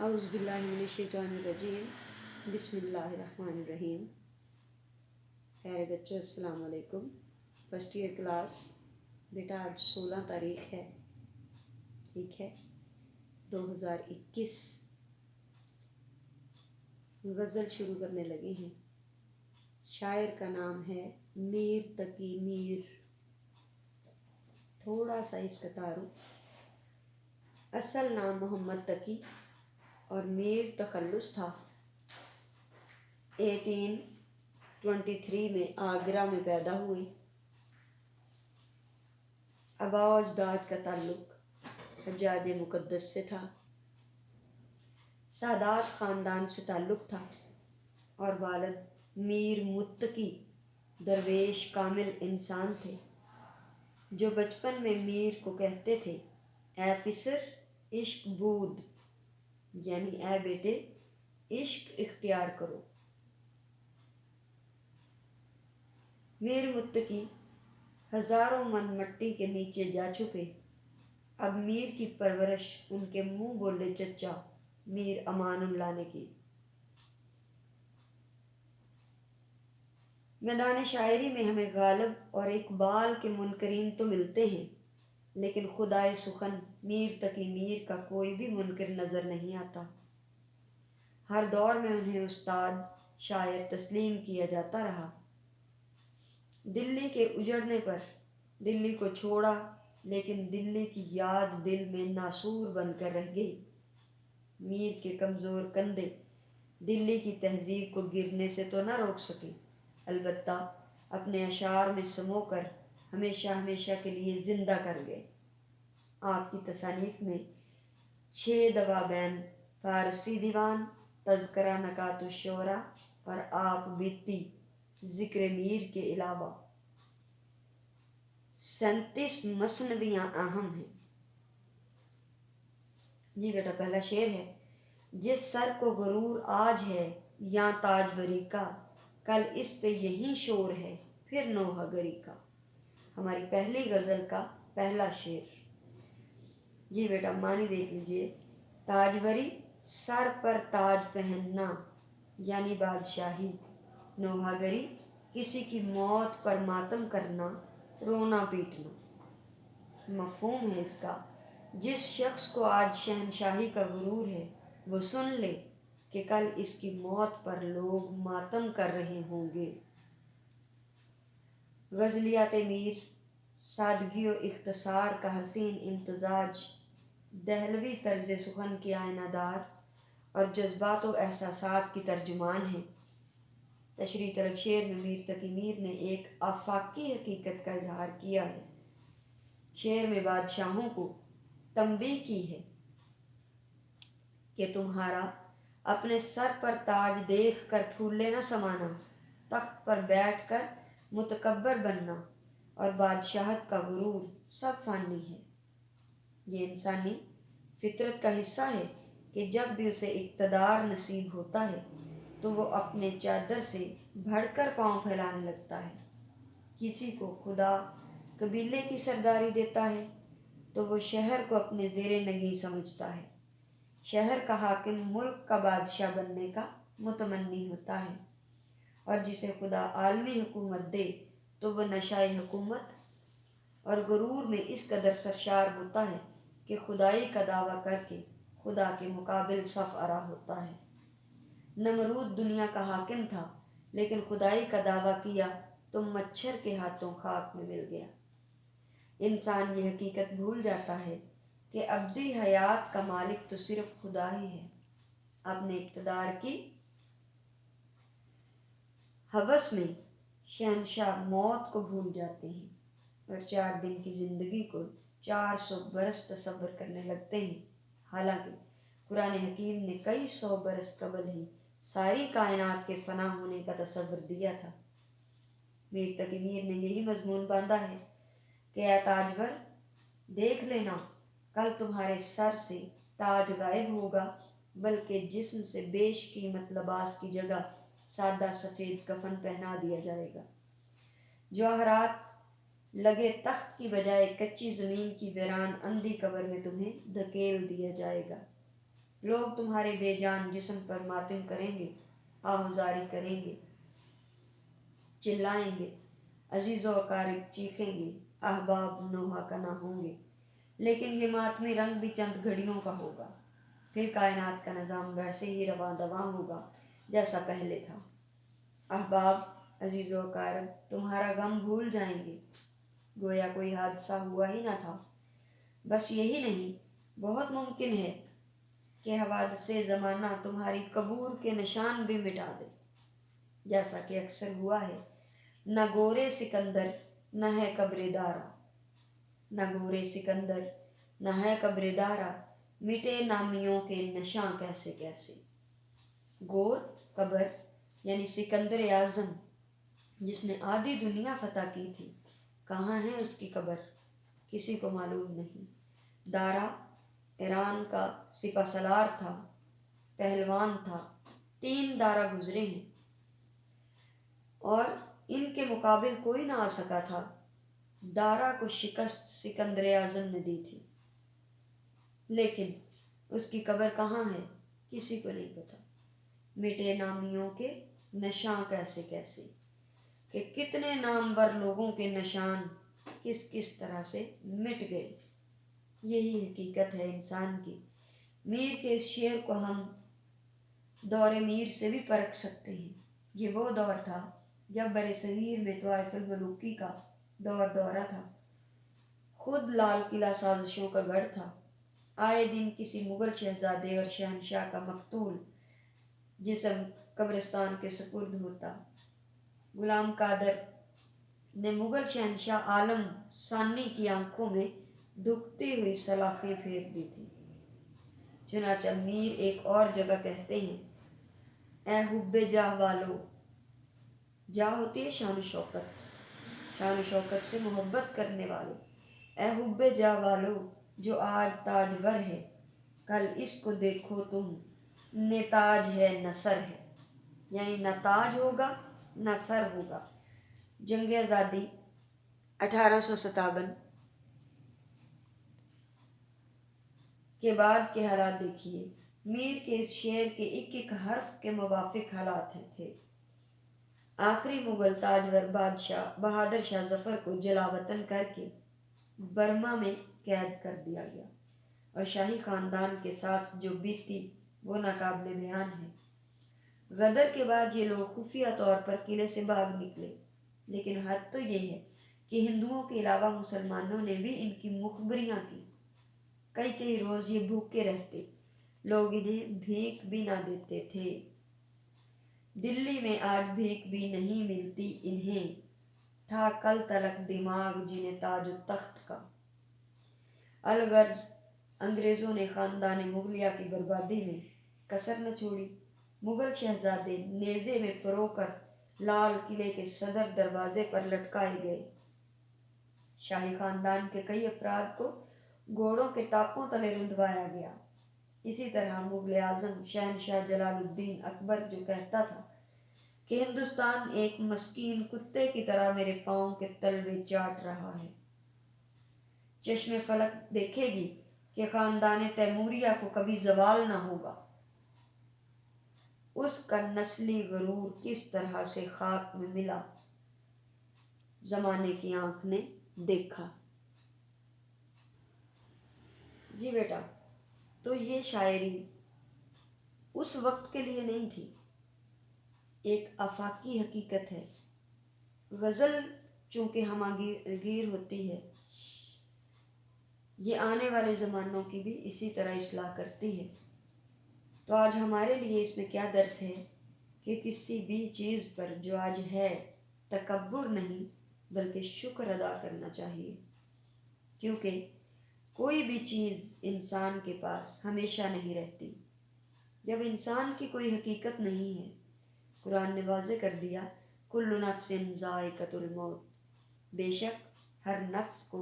اعوذ باللہ من الشیطان الرجیم، بسم اللہ الرحمن الرحیم۔ پیارے بچوں، السلام علیکم۔ فرسٹ ایئر کلاس، بیٹا آج 16 تاریخ ہے، ٹھیک ہے، 2021۔ غزل شروع کرنے لگے ہیں۔ شاعر کا نام ہے میر تقی میر۔ تھوڑا سا اس کا تعارف۔ اصل نام محمد تقی اور میر تخلص تھا۔ 1823 میں آگرہ میں پیدا ہوئے۔ آباء و اجداد کا تعلق حجاز مقدس سے تھا۔ سادات خاندان سے تعلق تھا اور والد میر متقی درویش کامل انسان تھے، جو بچپن میں میر کو کہتے تھے، اے پسر عشق بود، یعنی اے بیٹے عشق اختیار کرو۔ میر متقی ہزاروں من مٹی کے نیچے جا چھپے۔ اب میر کی پرورش ان کے منہ بولے چچا میر امان اللہ نے کی۔ میدان شاعری میں ہمیں غالب اور اقبال کے منکرین تو ملتے ہیں، لیکن خدائے سخن میر تقی میر کا کوئی بھی منکر نظر نہیں آتا۔ ہر دور میں انہیں استاد شاعر تسلیم کیا جاتا رہا۔ دلی کے اجڑنے پر دلی کو چھوڑا، لیکن دلی کی یاد دل میں ناسور بن کر رہ گئی۔ میر کے کمزور کندھے دلی کی تہذیب کو گرنے سے تو نہ روک سکے، البتہ اپنے اشعار میں سمو کر ہمیشہ ہمیشہ کے لیے زندہ کر گئے۔ آپ کی تصانیف میں 6 دوابین، فارسی دیوان، تذکرہ نکات الشعراء اور آپ بیتی ذکر میر کے علاوہ 37 مثنویاں اہم ہیں۔ جی بیٹا، پہلا شعر ہے، جس سر کو غرور آج ہے یا تاجوری کا، کل اس پہ یہی شور ہے پھر نوحہ گری کا۔ ہماری پہلی غزل کا پہلا شعر۔ جی بیٹا معنی دیکھ لیجئے۔ تاجوری سر پر تاج پہننا یعنی بادشاہی، نوحہ گری کسی کی موت پر ماتم کرنا، رونا پیٹنا۔ مفہوم ہے اس کا، جس شخص کو آج شہنشاہی کا غرور ہے وہ سن لے کہ کل اس کی موت پر لوگ ماتم کر رہے ہوں گے۔ غزلیات میر سادگی و اختصار کا حسین امتزاج، دہلوی طرز سخن کی آئینہ دار اور جذبات و احساسات کی ترجمان ہے۔ تشریح طلب شعر میں میر تقی میر نے ایک آفاقی حقیقت کا اظہار کیا ہے۔ شعر میں بادشاہوں کو تنبیہ کی ہے کہ تمہارا اپنے سر پر تاج دیکھ کر پھولے نہ سمانا، تخت پر بیٹھ کر متکبر بننا اور بادشاہت کا غرور سب فانی ہے۔ یہ انسانی فطرت کا حصہ ہے کہ جب بھی اسے اقتدار نصیب ہوتا ہے تو وہ اپنے چادر سے بڑھ کر پاؤں پھیلانے لگتا ہے۔ کسی کو خدا قبیلے کی سرداری دیتا ہے تو وہ شہر کو اپنے زیر نگیں سمجھتا ہے۔ شہر کا حاکم ملک کا بادشاہ بننے کا متمنی ہوتا ہے، اور جسے خدا عالمی حکومت دے تو وہ نشۂ حکومت اور غرور میں اس قدر سرشار ہوتا ہے کہ خدائی کا دعویٰ کر کے خدا کے مقابل صف آرا ہوتا ہے۔ نمرود دنیا کا حاکم تھا، لیکن خدائی کا دعویٰ کیا تو مچھر کے ہاتھوں خاک میں مل گیا۔ انسان یہ حقیقت بھول جاتا ہے کہ ابدی حیات کا مالک تو صرف خدا ہی ہے۔ اپنے اقتدار کی ہوس میں شہنشاہ موت کو بھول جاتے ہیں اور 4 دن کی زندگی کو 400 برس تصور کرنے لگتے ہیں، حالانکہ قرآن حکیم نے کئی 100 برس قبل ہی ساری کائنات کے فنا ہونے کا تصور دیا تھا۔ میر تقی میر نے یہی مضمون باندھا ہے کہ اے تاجور، دیکھ لینا کل تمہارے سر سے تاج غائب ہوگا، بلکہ جسم سے بیش قیمت لباس کی جگہ سادہ سفید کفن پہنا دیا جائے گا۔ جواہرات لگے تخت کی بجائے کچی زمین کی ویران اندھی قبر میں تمہیں دھکیل دیا جائے گا۔ لوگ تمہارے بے جان جسم پر ماتم کریں گے، آہوزاری کریں گے، چلائیں گے، عزیز و اقارب چیخیں گے، احباب نوحہ کنا ہوں گے، لیکن یہ ماتمی رنگ بھی چند گھڑیوں کا ہوگا، پھر کائنات کا نظام ویسے ہی رواں دواں ہوگا جیسا پہلے تھا۔ احباب، عزیز و اقارب تمہارا غم بھول جائیں گے، گویا کوئی حادثہ ہوا ہی نہ تھا۔ بس یہی نہیں، بہت ممکن ہے کہ حوادث زمانہ تمہاری قبور کے نشان بھی مٹا دے، جیسا کہ اکثر ہوا ہے۔ نہ گورے سکندر نہ ہے قبر دارا، نہ گورے سکندر نہ ہے قبر دارا، مٹے نامیوں کے نشاں کیسے کیسے۔ گور قبر یعنی سکندر اعظم جس نے آدھی دنیا فتح کی تھی، کہاں ہے اس کی قبر؟ کسی کو معلوم نہیں۔ دارا ایران کا سپہ سالار تھا، پہلوان تھا، 3 دارا گزرے ہیں اور ان کے مقابل کوئی نہ آ سکا تھا۔ دارا کو شکست سکندر اعظم نے دی تھی، لیکن اس کی قبر کہاں ہے کسی کو نہیں پتا۔ مٹے نامیوں کے نشاں کیسے کیسے، کہ کتنے نامور لوگوں کے نشان کس کس طرح سے مٹ گئے۔ یہی حقیقت ہے انسان کی۔ میر کے اس شعر کو ہم دور میر سے بھی پرکھ سکتے ہیں۔ یہ وہ دور تھا جب برِ صغیر میں طوائف الملوکی کا دورہ تھا، خود لال قلعہ سازشوں کا گڑھ تھا۔ آئے دن کسی مغل شہزادے اور شہنشاہ کا مقتول جسم قبرستان کے سپرد ہوتا۔ غلام قادر نے مغل شہنشاہ عالم ثانی کی آنکھوں میں دکھتی ہوئی سلاخیں پھیر دی تھی۔ چنانچہ میر ایک اور جگہ کہتے ہیں، اے حب جاہ والو، جاہ ہوتی ہے شان و شوکت، شان و شوکت سے محبت کرنے والوں، اے حب جاہ والو جو آج تاجور ہے، کل اس کو دیکھو تم نتاج ہے نہ سر ہے، یعنی نہ تاج ہوگا نہ سر ہوگا۔ جنگ آزادی 1857 کے بعد کے حالات دیکھیے۔ میر کے اس شعر کے ایک ایک حرف کے موافق حالات تھے۔ آخری مغل تاجور بادشاہ بہادر شاہ ظفر کو جلا وطن کر کے برما میں قید کر دیا گیا، اور شاہی خاندان کے ساتھ جو بیتی وہ ناقابل بیان ہے۔ غدر کے بعد یہ لوگ خفیہ طور پر قلعے سے بھاگ نکلے، لیکن حد تو یہ ہے کہ ہندوؤں کے علاوہ مسلمانوں نے بھی ان کی مخبریاں کی۔ کئی کئی روز یہ بھوکے رہتے، لوگ انہیں بھیک بھی نہ دیتے تھے۔ دلی میں آج بھیک بھی نہیں ملتی انہیں، تھا کل تلک دماغ جنہیں تاج و تخت کا۔ الغرض انگریزوں نے خاندان مغلیہ کی بربادی میں کسر نہ چھوڑی۔ مغل شہزادے نیزے میں پرو کر لال قلعے کے صدر دروازے پر لٹکائے گئے۔ شاہی خاندان کے کئی افراد کو گھوڑوں کے ٹاپوں تلے رندوایا گیا۔ اسی طرح مغل اعظم شہنشاہ جلال الدین اکبر جو کہتا تھا کہ ہندوستان ایک مسکین کتے کی طرح میرے پاؤں کے تلوے چاٹ رہا ہے، چشم فلک دیکھے گی کہ خاندان تیموریہ کو کبھی زوال نہ ہوگا۔ اس کا نسلی غرور کس طرح سے خاک میں ملا، زمانے کی آنکھ نے دیکھا۔ جی بیٹا، تو یہ شاعری اس وقت کے لیے نہیں تھی، ایک آفاقی حقیقت ہے۔ غزل چونکہ ہماگیر ہوتی ہے، یہ آنے والے زمانوں کی بھی اسی طرح اصلاح کرتی ہے۔ تو آج ہمارے لیے اس میں کیا درس ہے کہ کسی بھی چیز پر جو آج ہے تکبر نہیں بلکہ شکر ادا کرنا چاہیے، کیونکہ کوئی بھی چیز انسان کے پاس ہمیشہ نہیں رہتی۔ جب انسان کی کوئی حقیقت نہیں ہے، قرآن نے واضح کر دیا، کل نفس ذائقۃ الموت، بے شک ہر نفس کو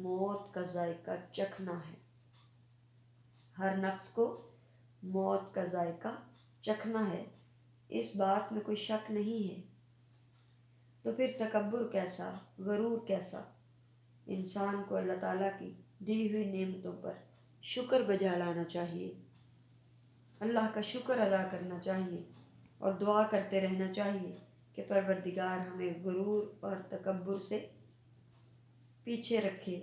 موت کا ذائقہ چکھنا ہے، ہر نفس کو موت کا ذائقہ چکھنا ہے، اس بات میں کوئی شک نہیں ہے۔ تو پھر تکبر کیسا، غرور کیسا؟ انسان کو اللہ تعالیٰ کی دی ہوئی نعمتوں پر شکر بجا لانا چاہیے۔ اللہ کا شکر ادا کرنا چاہیے اور دعا کرتے رہنا چاہیے کہ پروردگار ہمیں غرور اور تکبر سے پیچھے رکھے،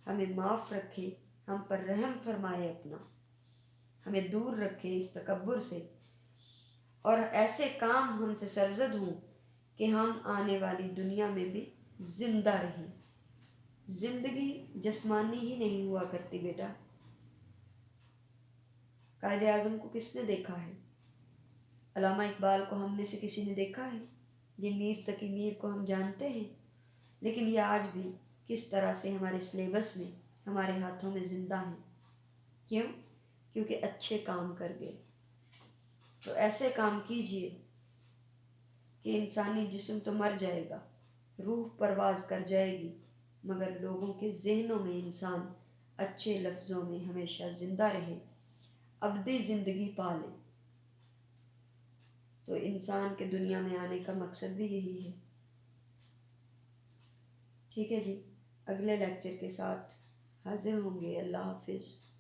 ہمیں معاف رکھے، ہم پر رحم فرمائے اپنا، ہمیں دور رکھے اس تکبر سے، اور ایسے کام ہم سے سرزد ہوں کہ ہم آنے والی دنیا میں بھی زندہ رہیں۔ زندگی جسمانی ہی نہیں ہوا کرتی بیٹا۔ قائد اعظم کو کس نے دیکھا ہے؟ علامہ اقبال کو ہم میں سے کسی نے دیکھا ہے؟ یہ میر تقی میر کو ہم جانتے ہیں، لیکن یہ آج بھی کس طرح سے ہمارے سلیبس میں، ہمارے ہاتھوں میں زندہ ہیں۔ کیوں؟ کیونکہ اچھے کام کر گئے۔ تو ایسے کام کیجئے کہ انسانی جسم تو مر جائے گا، روح پرواز کر جائے گی، مگر لوگوں کے ذہنوں میں انسان اچھے لفظوں میں ہمیشہ زندہ رہے، ابدی زندگی پالے۔ تو انسان کے دنیا میں آنے کا مقصد بھی یہی ہے۔ ٹھیک ہے جی، اگلے لیکچر کے ساتھ حاضر ہوں گے۔ اللہ حافظ۔